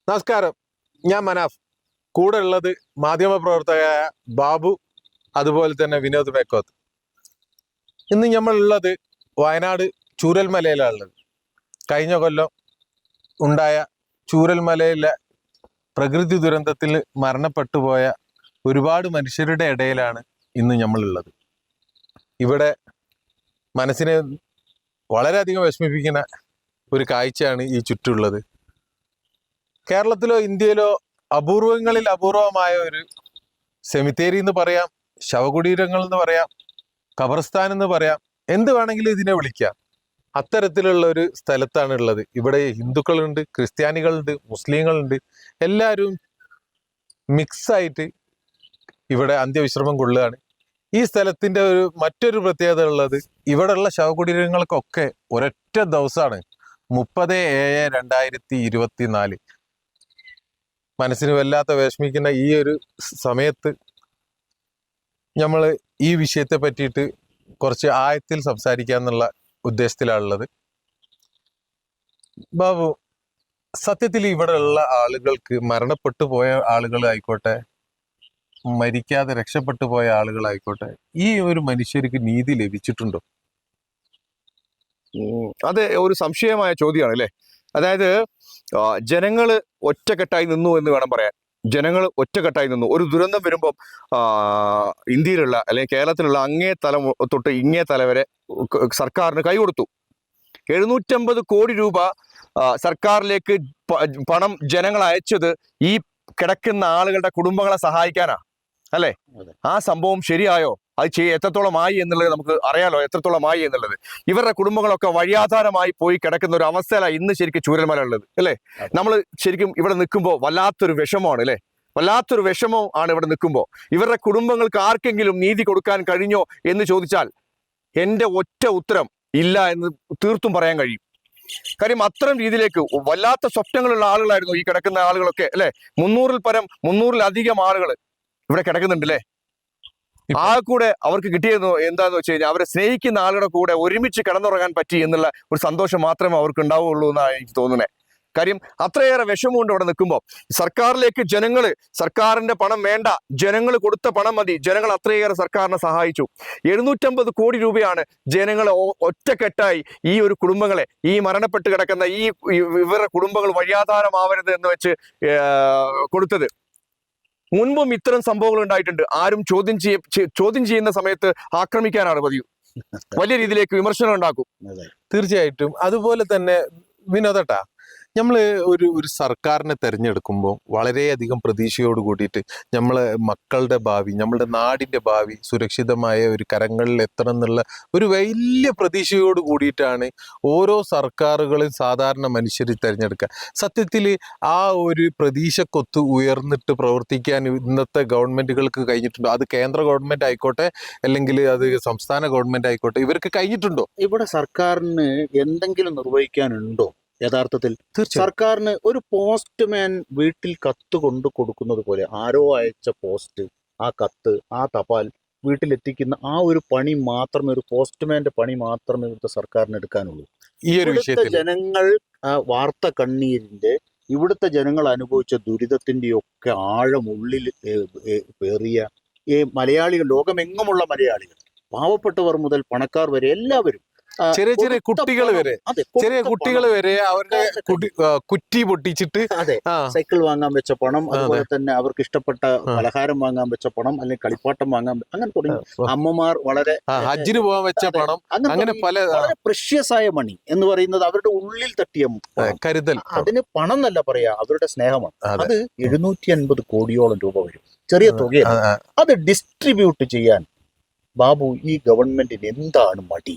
നമസ്കാരം, ഞാൻ മനാഫ്. കൂടെ ഉള്ളത് മാധ്യമപ്രവർത്തകയായ ബാബു, അതുപോലെ തന്നെ വിനോദ് മേക്കോത്ത്. ഇന്ന് നമ്മളുള്ളത് വയനാട് ചൂരൽമലയിലാണുള്ളത്. കഴിഞ്ഞ കൊല്ലം ഉണ്ടായ ചൂരൽമലയിലെ പ്രകൃതി ദുരന്തത്തിൽ മരണപ്പെട്ടു പോയ ഒരുപാട് മനുഷ്യരുടെ ഇടയിലാണ് ഇന്ന് നമ്മളുള്ളത്. ഇവിടെ മനസ്സിനെ വളരെയധികം വിഷമിപ്പിക്കുന്ന ഒരു കാഴ്ചയാണ് ഈ ചുറ്റുള്ളത്. കേരളത്തിലോ ഇന്ത്യയിലോ അപൂർവങ്ങളിൽ അപൂർവമായ ഒരു സെമിത്തേരി എന്ന് പറയാം, ശവകുടീരങ്ങൾ എന്ന് പറയാം, ഖബർസ്ഥാൻ എന്ന് പറയാം, എന്ത് വേണമെങ്കിലും ഇതിനെ വിളിക്കാം. അത്തരത്തിലുള്ള ഒരു സ്ഥലത്താണ് ഉള്ളത്. ഇവിടെ ഹിന്ദുക്കളുണ്ട്, ക്രിസ്ത്യാനികളുണ്ട്, മുസ്ലിങ്ങളുണ്ട്, എല്ലാവരും മിക്സായിട്ട് ഇവിടെ അന്ത്യവിശ്രമം കൊള്ളുകയാണ്. ഈ സ്ഥലത്തിന്റെ മറ്റൊരു പ്രത്യേകത ഉള്ളത്, ഇവിടെയുള്ള ശവകുടീരങ്ങൾക്കൊക്കെ ഒരൊറ്റ ദിവസമാണ് 30/7/2024. മനസ്സിന് വല്ലാത്ത വിഷമിക്കുന്ന ഈ ഒരു സമയത്ത് നമ്മൾ ഈ വിഷയത്തെ പറ്റിയിട്ട് കുറച്ച് ആഴത്തിൽ സംസാരിക്കാന്നുള്ള ഉദ്ദേശത്തിലാണുള്ളത്. ബാബു, സത്യത്തിൽ ഇവിടെ ഉള്ള ആളുകൾക്ക്, മരണപ്പെട്ടു പോയ ആളുകളായിക്കോട്ടെ, മരിക്കാതെ രക്ഷപ്പെട്ടു പോയ ആളുകളായിക്കോട്ടെ, ഈ ഒരു മനുഷ്യർക്ക് നീതി ലഭിച്ചിട്ടുണ്ടോ? അത് ഒരു സംശയമായ ചോദ്യമാണ് അല്ലേ. അതായത് ജനങ്ങൾ ഒറ്റക്കെട്ടായി നിന്നു എന്ന് വേണം പറയാൻ. ജനങ്ങൾ ഒറ്റക്കെട്ടായി നിന്നു. ഒരു ദുരന്തം വരുമ്പം ഇന്ത്യയിലുള്ള അല്ലെങ്കിൽ കേരളത്തിലുള്ള അങ്ങേ തലം തൊട്ട് ഇങ്ങേ തല വരെ സർക്കാരിന് കൈ കൊടുത്തു. 750 കോടി രൂപ സർക്കാരിലേക്ക് പണം ജനങ്ങൾ അയച്ചത് ഈ കിടക്കുന്ന ആളുകളുടെ കുടുംബങ്ങളെ സഹായിക്കാനാ അല്ലേ? ആ സംഭവം ശരിയായോ? അത് എത്രത്തോളം ആയി എന്നുള്ളത് നമുക്ക് അറിയാലോ, എത്രത്തോളം ആയി എന്നുള്ളത്. ഇവരുടെ കുടുംബങ്ങളൊക്കെ വഴിയാധാരമായി പോയി കിടക്കുന്ന ഒരു അവസ്ഥയിലാണ് ഇന്ന് ശരിക്കും ചൂരൽമല ഉള്ളത് അല്ലേ. നമ്മൾ ശരിക്കും ഇവിടെ നിൽക്കുമ്പോൾ വല്ലാത്തൊരു വിഷമമാണ് അല്ലേ, വല്ലാത്തൊരു വിഷമം ആണ് ഇവിടെ നിൽക്കുമ്പോൾ. ഇവരുടെ കുടുംബങ്ങൾക്ക് ആർക്കെങ്കിലും നീതി കൊടുക്കാൻ കഴിഞ്ഞോ എന്ന് ചോദിച്ചാൽ എൻ്റെ ഒറ്റ ഉത്തരം ഇല്ല എന്ന് തീർത്തും പറയാൻ കഴിയും. കാര്യം അത്തരം രീതിയിലേക്ക് വല്ലാത്ത സ്വപ്നങ്ങളുള്ള ആളുകളായിരുന്നു ഈ കിടക്കുന്ന ആളുകളൊക്കെ അല്ലെ. 300-ലധികം ആളുകൾ ഇവിടെ കിടക്കുന്നുണ്ട് അല്ലേ. ആ കൂടെ അവർക്ക് കിട്ടിയെന്ന് എന്താന്ന് വെച്ച് കഴിഞ്ഞാൽ അവരെ സ്നേഹിക്കുന്ന ആളുകളുടെ കൂടെ ഒരുമിച്ച് കിടന്നുറങ്ങാൻ പറ്റി എന്നുള്ള ഒരു സന്തോഷം മാത്രമേ അവർക്ക് ഉണ്ടാവുള്ളൂ എന്നാണ് എനിക്ക് തോന്നുന്നത്. കാര്യം അത്രയേറെ വിഷമമുണ്ട് ഇവിടെ നിൽക്കുമ്പോൾ. സർക്കാരിലേക്ക് സർക്കാരിന്റെ പണം വേണ്ട, ജനങ്ങൾ കൊടുത്ത പണം മതി. ജനങ്ങൾ അത്രയേറെ സർക്കാരിനെ സഹായിച്ചു. 750 കോടി രൂപയാണ് ജനങ്ങൾ ഒറ്റക്കെട്ടായി ഈ ഒരു കുടുംബങ്ങളെ, ഈ മരണപ്പെട്ട് കിടക്കുന്ന ഇവരുടെ കുടുംബങ്ങൾ വഴിയാധാരമാവരുത് എന്ന് വെച്ച് കൊടുത്തത്. മുൻപും ഇത്തരം സംഭവങ്ങൾ ഉണ്ടായിട്ടുണ്ട്. ആരും ചോദ്യം ചെയ്യുന്ന സമയത്ത് ആക്രമിക്കാനാണ് പതിവ്. വലിയ രീതിയിലേക്ക് വിമർശനം ഉണ്ടാക്കും. തീർച്ചയായിട്ടും. അതുപോലെ തന്നെ വിനോദട്ടാ, നമ്മൾ ഒരു സർക്കാരിനെ തിരഞ്ഞെടുക്കുമ്പോൾ വളരെയധികം പ്രതീക്ഷയോട് കൂടിയിട്ട് നമ്മളെ മക്കളുടെ ഭാവി, നമ്മളുടെ നാടിൻ്റെ ഭാവി സുരക്ഷിതമായ ഒരു കരങ്ങളിൽ എത്തണം എന്നുള്ള ഒരു വലിയ പ്രതീക്ഷയോട് കൂടിയിട്ടാണ് ഓരോ സർക്കാരുകളും സാധാരണ മനുഷ്യർ തിരഞ്ഞെടുക്കുക. സത്യത്തിൽ ആ ഒരു പ്രതീക്ഷക്കൊത്ത് ഉയർന്നിട്ട് പ്രവർത്തിക്കാൻ ഇന്നത്തെ ഗവൺമെൻറ്റുകൾക്ക് കഴിഞ്ഞിട്ടുണ്ടോ? അത് കേന്ദ്ര ഗവൺമെൻറ് ആയിക്കോട്ടെ, അല്ലെങ്കിൽ അത് സംസ്ഥാന ഗവൺമെൻറ് ആയിക്കോട്ടെ, ഇവർക്ക് കഴിഞ്ഞിട്ടുണ്ടോ? ഇവിടെ സർക്കാരിന് എന്തെങ്കിലും നിർവഹിക്കാനുണ്ടോ? യഥാർത്ഥത്തിൽ സർക്കാരിന് ഒരു പോസ്റ്റ്മാൻ വീട്ടിൽ കത്ത് കൊണ്ടു കൊടുക്കുന്നത് പോലെ ആരോ അയച്ച പോസ്റ്റ്, ആ കത്ത്, ആ തപാൽ വീട്ടിലെത്തിക്കുന്ന ആ ഒരു പണി മാത്രമേ, ഒരു പോസ്റ്റ്മാന്റെ പണി മാത്രമേ ഇവിടുത്തെ സർക്കാരിന് എടുക്കാനുള്ളൂ. ഈ ഒരു വിഷയത്തിൽ ജനങ്ങൾ വാർത്ത കണ്ണീരിന്റെ, ഇവിടുത്തെ ജനങ്ങൾ അനുഭവിച്ച ദുരിതത്തിന്റെയൊക്കെ ആഴം ഉള്ളിൽ പേറിയ മലയാളികൾ, ലോകമെങ്ങുമുള്ള മലയാളികൾ, പാവപ്പെട്ടവർ മുതൽ പണക്കാർ വരെ എല്ലാവരും, ചെറിയ കുട്ടികൾ വരെ അവരുടെ കുറ്റി പൊട്ടിച്ചിട്ട് സൈക്കിൾ വാങ്ങാൻ വെച്ച പണം, അതുപോലെ തന്നെ അവർക്ക് ഇഷ്ടപ്പെട്ട പലഹാരം വാങ്ങാൻ വെച്ച പണം, അല്ലെങ്കിൽ കളിപ്പാട്ടം വാങ്ങാൻ, അങ്ങനെ തുടങ്ങി അമ്മമാർ വളരെ ഹജ്ജിന് പോകാൻ വെച്ച പണം, അങ്ങനെ വളരെ പ്രഷ്യസ് ആയ മണി എന്ന് പറയുന്നത് അവരുടെ ഉള്ളിൽ തട്ടിയ കരുതൽ. അതിന് പണം എന്നല്ല പറയാ, അവരുടെ സ്നേഹമാണ്. അത് 750 കോടിയോളം രൂപ വരും. ചെറിയ തുകയാണ്. അത് ഡിസ്ട്രിബ്യൂട്ട് ചെയ്യാൻ ബാബു ഈ ഗവൺമെന്റിന് എന്താണ് മടി?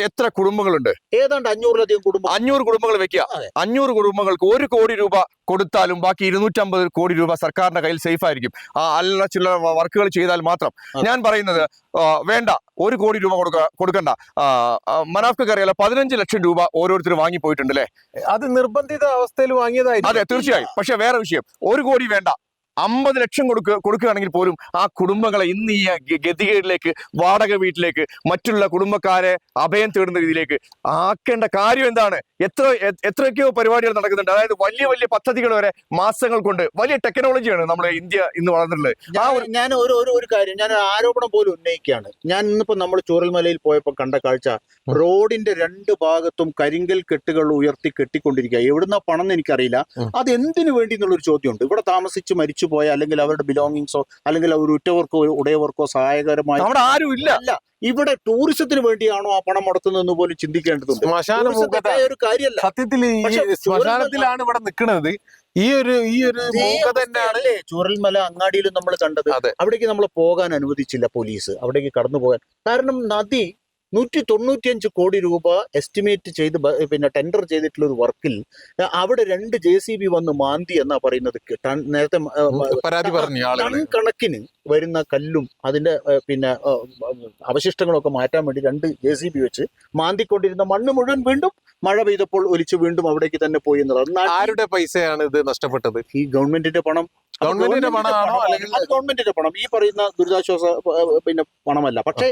എത്ര കുടുംബങ്ങളുണ്ട്? ഏതാണ്ട് 500-ലധികം കുടുംബം. 500 കുടുംബങ്ങൾ വെക്കുക. 500 കുടുംബങ്ങൾക്ക് 1 കോടി രൂപ കൊടുത്താലും ബാക്കി 250 കോടി രൂപ സർക്കാരിന്റെ കയ്യിൽ സേഫ് ആയിരിക്കും. അല്ല ചില വർക്കുകൾ ചെയ്താൽ മാത്രം. ഞാൻ പറയുന്നത് വേണ്ട, 1 കോടി രൂപ കൊടുക്കണ്ട. മനാഫ്ക്ക് അറിയാലോ, 15 ലക്ഷം രൂപ ഓരോരുത്തർ വാങ്ങി പോയിട്ടുണ്ട് അല്ലേ. അത് നിർബന്ധിത അവസ്ഥയിൽ വാങ്ങിയതായിരിക്കും. അതെ, തീർച്ചയായും. പക്ഷെ വേറെ വിഷയം, 1 കോടി വേണ്ട, 50 ലക്ഷം കൊടുക്കുകയാണെങ്കിൽ പോലും ആ കുടുംബങ്ങളെ ഇന്ന് ഈ ഗതികേടിലേക്ക്, വാടക വീട്ടിലേക്ക്, മറ്റുള്ള കുടുംബക്കാരെ അഭയം തേടുന്ന രീതിയിലേക്ക് ആക്കേണ്ട കാര്യം എന്താണ്? എത്രയൊക്കെയോ പരിപാടികൾ നടക്കുന്നുണ്ട്. അതായത് വലിയ വലിയ പദ്ധതികൾ വരെ മാസങ്ങൾ കൊണ്ട്, വലിയ ടെക്നോളജിയാണ് നമ്മുടെ ഇന്ത്യ ഇന്ന് വളർന്നിട്ടുള്ളത്. ഞാൻ ഒരു കാര്യം, ഞാൻ ആരോപണം പോലും ഉന്നയിക്കുകയാണ്. ഞാൻ ഇന്നിപ്പോ നമ്മൾ ചൂരൽമലയിൽ പോയപ്പോൾ കണ്ട കാഴ്ച, റോഡിന്റെ 2 ഭാഗത്തും കരിങ്കൽ കെട്ടുകൾ ഉയർത്തി കെട്ടിക്കൊണ്ടിരിക്കുക. എവിടുന്ന പണം എന്ന് എനിക്കറിയില്ല. അത് എന്തിനു വേണ്ടി എന്നുള്ളൊരു ചോദ്യമുണ്ട്. ഇവിടെ താമസിച്ച് മരിച്ചുപോയ, അല്ലെങ്കിൽ അവരുടെ ബിലോങ്ങിങ്സോ, അല്ലെങ്കിൽ അവർ ഉറ്റവർക്കോ ഉടയവർക്കോ സഹായകരമായി അവിടെ ആരും ഇല്ല. ഇവിടെ ടൂറിസത്തിന് വേണ്ടിയാണോ ആ പണം മുടക്കുന്നതെന്ന് പോലും ചിന്തിക്കേണ്ടതുണ്ട്. ഒരു കാര്യമല്ല. സത്യത്തിൽ ഈ ശ്മശാനത്തിലാണ് ഇവിടെ നിൽക്കുന്നത്. ഈ ഒരു മൂകത തന്നെയാണ് ചൂരൽമല അങ്ങാടിയിലും നമ്മൾ കണ്ടത്. അവിടേക്ക് നമ്മൾ പോകാൻ അനുവദിച്ചില്ല പോലീസ്, അവിടേക്ക് കടന്നു പോകാൻ. കാരണം നദി 195 കോടി രൂപ എസ്റ്റിമേറ്റ് ചെയ്ത് പിന്നെ ടെൻഡർ ചെയ്തിട്ടുള്ള ഒരു വർക്കിൽ അവിടെ 2 JCB വന്ന് മാന്തി എന്നാ പറയുന്നത്. നേരത്തെ പരാതി പറഞ്ഞു ടൺ കണക്കിന് വരുന്ന കല്ലും അതിന്റെ പിന്നെ അവശിഷ്ടങ്ങളൊക്കെ മാറ്റാൻ വേണ്ടി 2 JCB വെച്ച് മാന്തിക്കൊണ്ടിരുന്ന മണ്ണ് മുഴുവൻ വീണ്ടും മഴ പെയ്തപ്പോൾ ഒലിച്ച് വീണ്ടും അവിടേക്ക് തന്നെ പോയി എന്നുള്ളത്. ആരുടെ പൈസയാണ് ഇത് നഷ്ടപ്പെട്ടത്? ഈ ഗവൺമെന്റിന്റെ പണം. ഗവൺമെന്റിന്റെ പണമാണോ അല്ലെങ്കിൽ അത് ഗവൺമെന്റിന്റെ പണം? ഈ പറയുന്ന ദുരിതാശ്വാസ പിന്നെ പണമല്ല. പക്ഷേ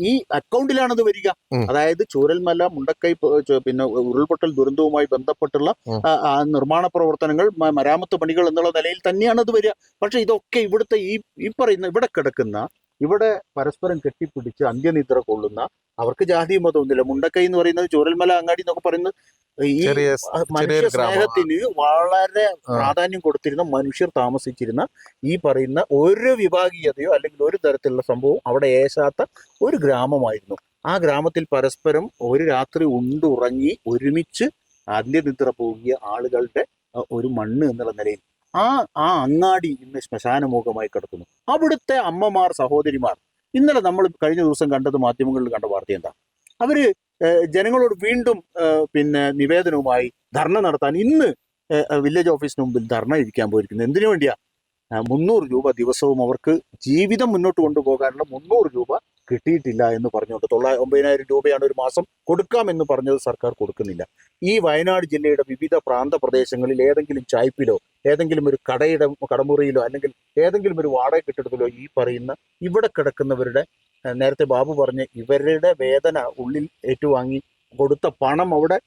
ഈ അക്കൗണ്ടിലാണ് അത് വരിക. അതായത് ചൂരൽമല മുണ്ടക്കൈ പിന്നെ ഉരുൾപൊട്ടൽ ദുരന്തവുമായി ബന്ധപ്പെട്ടുള്ള നിർമ്മാണ പ്രവർത്തനങ്ങൾ, മരാമത്ത് പണികൾ എന്നുള്ള നിലയിൽ തന്നെയാണ് അത് വരിക. പക്ഷെ ഇതൊക്കെ ഇവിടുത്തെ ഈ പറയുന്ന ഇവിടെ കിടക്കുന്ന, ഇവിടെ പരസ്പരം കെട്ടിപ്പിടിച്ച് അന്ത്യനിദ്ര കൊള്ളുന്ന, അവർക്ക് ജാതി മതമൊന്നുമില്ല. മുണ്ടക്കൈ എന്ന് പറയുന്നത്, ചൂരൽമല അങ്ങാടി എന്നൊക്കെ പറയുന്നത് ഈ മനുഷ്യ സ്നേഹത്തിന് വളരെ പ്രാധാന്യം കൊടുത്തിരുന്ന, മനുഷ്യർ താമസിച്ചിരുന്ന, ഈ പറയുന്ന ഒരു വിഭാഗീയതയോ അല്ലെങ്കിൽ ഒരു തരത്തിലുള്ള സംഭവം അവിടെ ഏശാത്ത ഒരു ഗ്രാമമായിരുന്നു. ആ ഗ്രാമത്തിൽ പരസ്പരം ഒരു രാത്രി ഉണ്ടുറങ്ങി ഒരുമിച്ച് അന്ത്യനിദ്ര പോകിയ ആളുകളുടെ ഒരു മണ്ണ് എന്നുള്ള നിലയിൽ ആ അങ്ങാടി ഇന്ന് ശ്മശാനമുഖമായി കിടക്കുന്നു. അവിടുത്തെ അമ്മമാർ, സഹോദരിമാർ, ഇന്നലെ നമ്മൾ കഴിഞ്ഞ ദിവസം കണ്ടത്, മാധ്യമങ്ങളിൽ കണ്ട വാർത്ത എന്താ? അവര് ജനങ്ങളോട് വീണ്ടും പിന്നെ നിവേദനവുമായി ധർണ നടത്താൻ ഇന്ന് വില്ലേജ് ഓഫീസിന് മുമ്പിൽ ധർണ ഇരിക്കാൻ പോയിരിക്കുന്നത്. എന്തിനു വേണ്ടിയാ? 300 രൂപ ദിവസവും അവർക്ക് ജീവിതം മുന്നോട്ട് കൊണ്ടുപോകാനുള്ള 300 രൂപ കിട്ടിയിട്ടില്ല എന്ന് പറഞ്ഞുകൊണ്ട് 9,000 രൂപയാണ് ഒരു മാസം കൊടുക്കാമെന്ന് പറഞ്ഞത് സർക്കാർ കൊടുക്കുന്നില്ല. ഈ വയനാട് ജില്ലയുടെ വിവിധ പ്രാന്ത പ്രദേശങ്ങളിൽ ഏതെങ്കിലും ചായ്പിലോ, ഏതെങ്കിലും ഒരു കടമുറിയിലോ, അല്ലെങ്കിൽ ഏതെങ്കിലും ഒരു വാടക കെട്ടിടത്തിലോ ഈ പറയുന്ന ഇവിടെ കിടക്കുന്നവരുടെ, നേരത്തെ ബാബു പറഞ്ഞ ഇവരുടെ വേദന ഉള്ളിൽ ഏറ്റുവാങ്ങി കൊടുത്ത പണം അവിടെ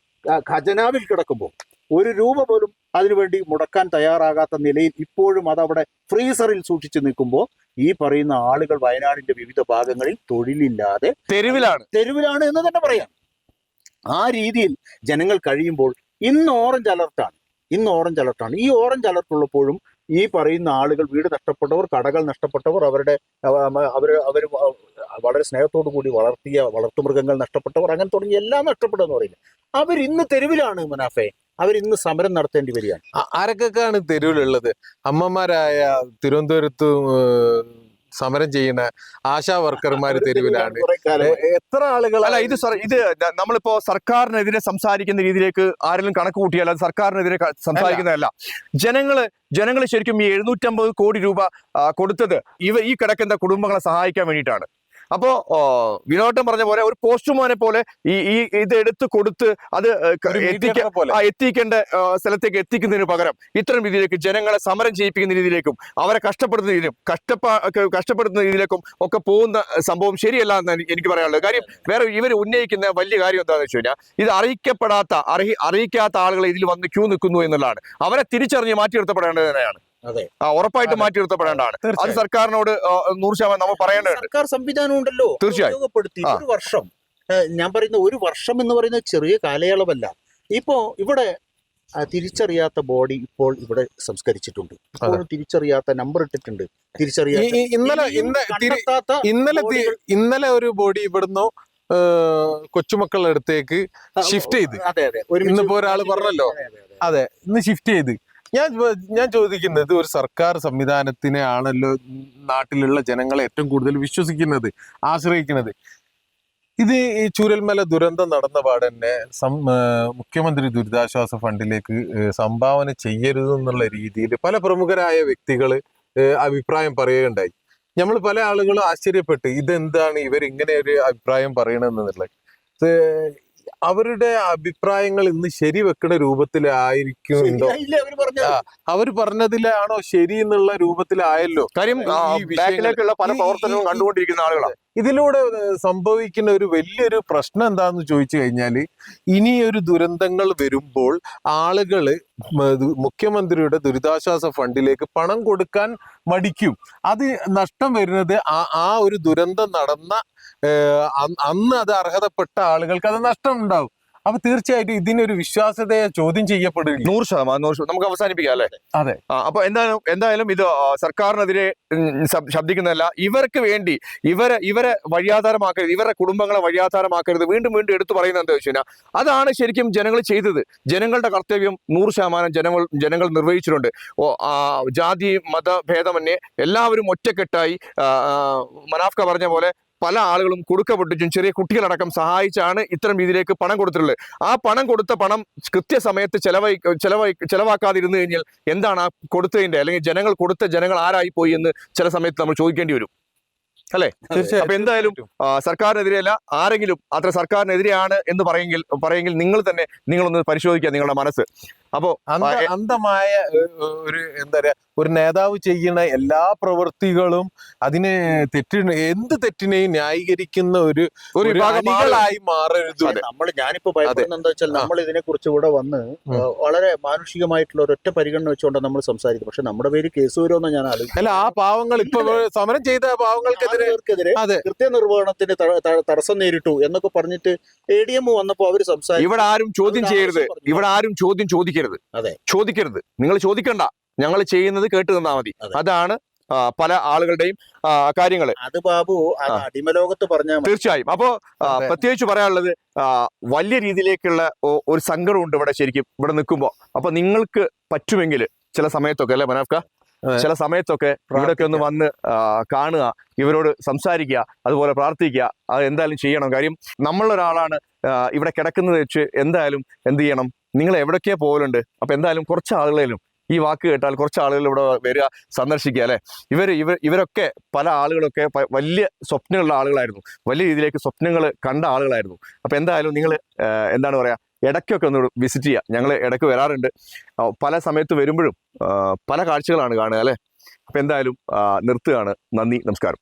ഖജനാവിൽ കിടക്കുമ്പോൾ 1 രൂപ പോലും അതിനുവേണ്ടി മുടക്കാൻ തയ്യാറാകാത്ത നിലയിൽ ഇപ്പോഴും അതവിടെ ഫ്രീസറിൽ സൂക്ഷിച്ചു നിൽക്കുമ്പോൾ ഈ പറയുന്ന ആളുകൾ വയനാടിന്റെ വിവിധ ഭാഗങ്ങളിൽ തൊഴിലില്ലാതെ തെരുവിലാണ് എന്ന് തന്നെ പറയാം. ആ രീതിയിൽ ജനങ്ങൾ കഴിയുമ്പോൾ ഇന്ന് ഓറഞ്ച് അലർട്ടാണ്. ഈ ഓറഞ്ച് അലർട്ട് ഉള്ളപ്പോഴും ഈ പറയുന്ന ആളുകൾ, വീട് നഷ്ടപ്പെട്ടവർ, കടകൾ നഷ്ടപ്പെട്ടവർ, അവര് വളരെ സ്നേഹത്തോടു കൂടി വളർത്തിയ വളർത്തുമൃഗങ്ങൾ നഷ്ടപ്പെട്ടവർ, അങ്ങനെ തുടങ്ങി എല്ലാം നഷ്ടപ്പെടുമെന്ന് പറയില്ല. അവരിന്ന് തെരുവിലാണ് മനാഫെ. അവരിന്ന് സമരം നടത്തേണ്ടി വരികയാണ്. ആരൊക്കെയാണ് തെരുവിലുള്ളത്? അമ്മമാരായ തിരുവനന്തപുരത്ത് സമരം ചെയ്യുന്ന ആശാ വർക്കർമാർ തെരുവിലാണ്. എത്ര ആളുകൾ? അല്ല, ഇത് നമ്മളിപ്പോ സർക്കാരിനെതിരെ സംസാരിക്കുന്ന രീതിയിലേക്ക് ആരെങ്കിലും കണക്ക് കൂട്ടിയാൽ അത് സർക്കാരിനെതിരെ സംസാരിക്കുന്നതല്ല. ജനങ്ങള് ശരിക്കും ഈ 750 കോടി രൂപ കൊടുത്തത് ഈ കിടക്കുന്ന കുടുംബങ്ങളെ സഹായിക്കാൻ വേണ്ടിയിട്ടാണ്. അപ്പോ വിനോദം പറഞ്ഞ പോലെ ഒരു പോസ്റ്റ്മാനെ പോലെ ഇത് എടുത്ത് കൊടുത്ത് അത് എത്തിക്കേണ്ട സ്ഥലത്തേക്ക് എത്തിക്കുന്നതിന് പകരം ഇത്തരം രീതിയിലേക്ക് ജനങ്ങളെ സമരം ചെയ്യിപ്പിക്കുന്ന രീതിയിലേക്കും അവരെ കഷ്ടപ്പെടുന്ന രീതിയിലേക്കും ഒക്കെ പോകുന്ന സംഭവം ശരിയല്ല എന്ന് എനിക്ക് പറയാനുള്ളത്. കാര്യം വേറെ ഇവർ ഉന്നയിക്കുന്ന വലിയ കാര്യം എന്താണെന്ന് വെച്ച് കഴിഞ്ഞാൽ, ഇത് അറിയിക്കാത്ത ആളുകൾ ഇതിൽ വന്ന് ക്യൂ നിൽക്കുന്നു എന്നുള്ളതാണ്. അവരെ തിരിച്ചറിഞ്ഞ് മാറ്റി നിർത്തപ്പെടേണ്ടത് തന്നെയാണ്. ഉറപ്പായിട്ട് മാറ്റി നിർത്തപ്പെടേണ്ടതാണ്. അത് സർക്കാരിനോട് 100% നമ്മൾ പറയേണ്ടതുണ്ട്. സർക്കാർ സംവിധാനം ഉണ്ടല്ലോ, തീർച്ചയായും. ഉപയോഗപ്പെടുത്തി ഒരു വർഷം, ഞാൻ പറയുന്ന ഒരു വർഷം എന്ന് പറയുന്നത് ചെറിയ കാലയളവല്ല. ഇപ്പോ ഇവിടെ തിരിച്ചറിയാത്ത ബോഡി ഇപ്പോൾ ഇവിടെ സംസ്കരിച്ചിട്ടുണ്ട്. ഇപ്പോഴും തിരിച്ചറിയാത്ത നമ്പർ ഇട്ടിട്ടുണ്ട്. ഇന്നലെ ഒരു ബോഡി ഇവിടുന്ന് കൊച്ചുമക്കളുടെ അടുത്തേക്ക് ഷിഫ്റ്റ് ചെയ്ത്. ഇന്നിപ്പോ ഒരാള് പറഞ്ഞല്ലോ, അതെ, ഇന്ന് ഷിഫ്റ്റ് ചെയ്ത്. ഞാൻ ചോദിക്കുന്നത്, ഒരു സർക്കാർ സംവിധാനത്തിനെ ആണല്ലോ നാട്ടിലുള്ള ജനങ്ങളെ ഏറ്റവും കൂടുതൽ വിശ്വസിക്കുന്നത്, ആശ്രയിക്കുന്നത്. ഇത് ഈ ചൂരൽമല ദുരന്തം നടന്ന പാടെ തന്നെ മുഖ്യമന്ത്രി ദുരിതാശ്വാസ ഫണ്ടിലേക്ക് സംഭാവന ചെയ്യരുതെന്നുള്ള രീതിയിൽ പല പ്രമുഖരായ വ്യക്തികൾ അഭിപ്രായം പറയുകയുണ്ടായി. നമ്മൾ പല ആളുകളും ആശ്ചര്യപ്പെട്ട്, ഇതെന്താണ് ഇവരിങ്ങനെ ഒരു അഭിപ്രായം പറയണമെന്നുള്ളത്. അവരുടെ അഭിപ്രായങ്ങൾ ഇന്ന് ശരിവെക്കുന്ന രൂപത്തിലായിരിക്കും എന്തോ ശരിയായില്ലേ അവര് പറഞ്ഞത്? അവർ പറഞ്ഞതിലാണോ ശരി എന്നുള്ള രൂപത്തിലായല്ലോ കാര്യം ഈ വിഷയങ്ങൾ- ബാക്കിലേക്കുള്ള പല ഈ- പ്രവർത്തനവും ഈ- കണ്ടുകൊണ്ടിരിക്കുന്ന ആളുകളാണ്. ഇതിലൂടെ സംഭവിക്കുന്ന ഒരു വലിയൊരു പ്രശ്നം എന്താന്ന് ചോദിച്ചു കഴിഞ്ഞാൽ, ഇനിയൊരു ദുരന്തങ്ങൾ വരുമ്പോൾ ആളുകള് മുഖ്യമന്ത്രിയുടെ ദുരിതാശ്വാസ ഫണ്ടിലേക്ക് പണം കൊടുക്കാൻ മടിക്കും. അത് നഷ്ടം വരുന്നത് ആ ഒരു ദുരന്തം നടന്ന അന്ന് അത് അർഹതപ്പെട്ട ആളുകൾക്ക് അത് നഷ്ടം ഉണ്ടാവും. അപ്പൊ തീർച്ചയായിട്ടും ഇതിനൊരു വിശ്വാസ്യതയെ ചോദ്യം ചെയ്യപ്പെടില്ല. 100% നമുക്ക് അവസാനിപ്പിക്കാം അല്ലെ? അതെ. അപ്പൊ എന്തായാലും ഇത് സർക്കാരിനെതിരെ ശബ്ദിക്കുന്നതല്ല, ഇവർക്ക് വേണ്ടി ഇവരെ വഴിയാധാരമാക്കരുത്, ഇവരുടെ കുടുംബങ്ങളെ വഴിയാധാരമാക്കരുത്. വീണ്ടും വീണ്ടും എടുത്തു പറയുന്നത് എന്താ വെച്ച് കഴിഞ്ഞാൽ, അതാണ് ശരിക്കും ജനങ്ങൾ ചെയ്തത്. ജനങ്ങളുടെ കർത്തവ്യം 100% ജനങ്ങൾ നിർവഹിച്ചിട്ടുണ്ട്. ജാതി മതഭേദമന്യേ എല്ലാവരും ഒറ്റക്കെട്ടായി മനാഫ്ക പറഞ്ഞ പോലെ പല ആളുകളും കുടുക്ക പൊട്ടിച്ചും ചെറിയ കുട്ടികളടക്കം സഹായിച്ചാണ് ഇത്തരം രീതിയിലേക്ക് പണം കൊടുത്തിട്ടുള്ളത്. ആ പണം കൊടുത്ത പണം കൃത്യസമയത്ത് ചെലവാക്കാതിരുന്നു കഴിഞ്ഞാൽ എന്താണ് ആ കൊടുത്തതിന്റെ, അല്ലെങ്കിൽ ജനങ്ങൾ ആരായി പോയി എന്ന് ചില സമയത്ത് നമ്മൾ ചോദിക്കേണ്ടി വരും അല്ലെ? അപ്പൊ എന്തായാലും സർക്കാരിനെതിരെയല്ല, ആരെങ്കിലും അത്ര സർക്കാരിനെതിരെയാണ് എന്ന് പറയെങ്കിൽ നിങ്ങളൊന്ന് പരിശോധിക്കുക നിങ്ങളുടെ മനസ്സ്. അപ്പോ അന്ധമായ ഒരു എന്താ പറയാ, ഒരു നേതാവ് ചെയ്യുന്ന എല്ലാ പ്രവൃത്തികളും അതിനെ എന്ത് തെറ്റിനെയും ന്യായീകരിക്കുന്ന ഒരു വിഭാഗമായി മാറരുത്. ഞാനിപ്പോ ഭയപ്പെടുന്നത് എന്താ വെച്ചാൽ, നമ്മൾ ഇതിനെ കുറിച്ച് ഇവിടെ വന്ന് വളരെ മാനുഷികമായിട്ടുള്ള ഒരൊറ്റ പരിഗണന വെച്ചുകൊണ്ട് നമ്മൾ സംസാരിക്കും. പക്ഷെ നമ്മുടെ പേര് കേസ് വരുമെന്ന് ഞാൻ ആലോചിക്കും. അല്ല, ആ പാവങ്ങൾ ഇപ്പൊ സമരം ചെയ്ത പാവങ്ങൾക്കെതിരെ കൃത്യനിർവഹണത്തിന് തടസ്സം നേരിട്ടു എന്നൊക്കെ പറഞ്ഞിട്ട് ADM വന്നപ്പോ അവര് സംസാരിക്കും. ഇവിടെ ആരും ചോദ്യം ചെയ്യരുത്, ഇവിടെ ആരും ചോദിക്കരുത്. അതെ, ചോദിക്കരുത്. നിങ്ങൾ ചോദിക്കണ്ട, ഞങ്ങൾ ചെയ്യുന്നത് കേട്ട് നിന്നാ മതി. അതാണ് പല ആളുകളുടെയും കാര്യങ്ങള്. അത് ബാബു അടിമലോകത്ത് പറഞ്ഞാൽ തീർച്ചയായും. അപ്പോ പ്രത്യേകിച്ച് പറയാനുള്ളത്, വലിയ രീതിയിലേക്കുള്ള ഒരു സങ്കടമുണ്ട് ഇവിടെ ശരിക്കും ഇവിടെ നിൽക്കുമ്പോ. അപ്പൊ നിങ്ങൾക്ക് പറ്റുമെങ്കിൽ ചില സമയത്തൊക്കെ അല്ലെ മനാഫ്ക, ചില സമയത്തൊക്കെ ഇവിടെയൊക്കെ ഒന്ന് വന്ന് കാണുക, ഇവരോട് സംസാരിക്കുക, അതുപോലെ പ്രാർത്ഥിക്കുക. അത് എന്തായാലും ചെയ്യണം. കാര്യം നമ്മളൊരാളാണ് ഇവിടെ കിടക്കുന്നത് വെച്ച് എന്തായാലും എന്ത് ചെയ്യണം, നിങ്ങൾ എവിടൊക്കെയോ പോകലുണ്ട്. അപ്പൊ എന്തായാലും കുറച്ച് ആളുകളേലും ഈ വാക്ക് കേട്ടാൽ കുറച്ച് ആളുകൾ ഇവിടെ വരിക, സന്ദർശിക്കുക അല്ലെ? ഇവരൊക്കെ പല ആളുകളൊക്കെ വലിയ സ്വപ്നമുള്ള ആളുകളായിരുന്നു, വലിയ രീതിയിലേക്ക് സ്വപ്നങ്ങൾ കണ്ട ആളുകളായിരുന്നു. അപ്പൊ എന്തായാലും നിങ്ങൾ എന്താണ് പറയാ, ഇടയ്ക്കൊക്കെ ഒന്ന് വിസിറ്റ് ചെയ്യുക. ഞങ്ങൾ ഇടയ്ക്ക് വരാറുണ്ട്. പല സമയത്ത് വരുമ്പോഴും പല കാഴ്ചകളാണ് കാണുക അല്ലെ? അപ്പൊ എന്തായാലും നിർത്തുകയാണ്. നന്ദി, നമസ്കാരം.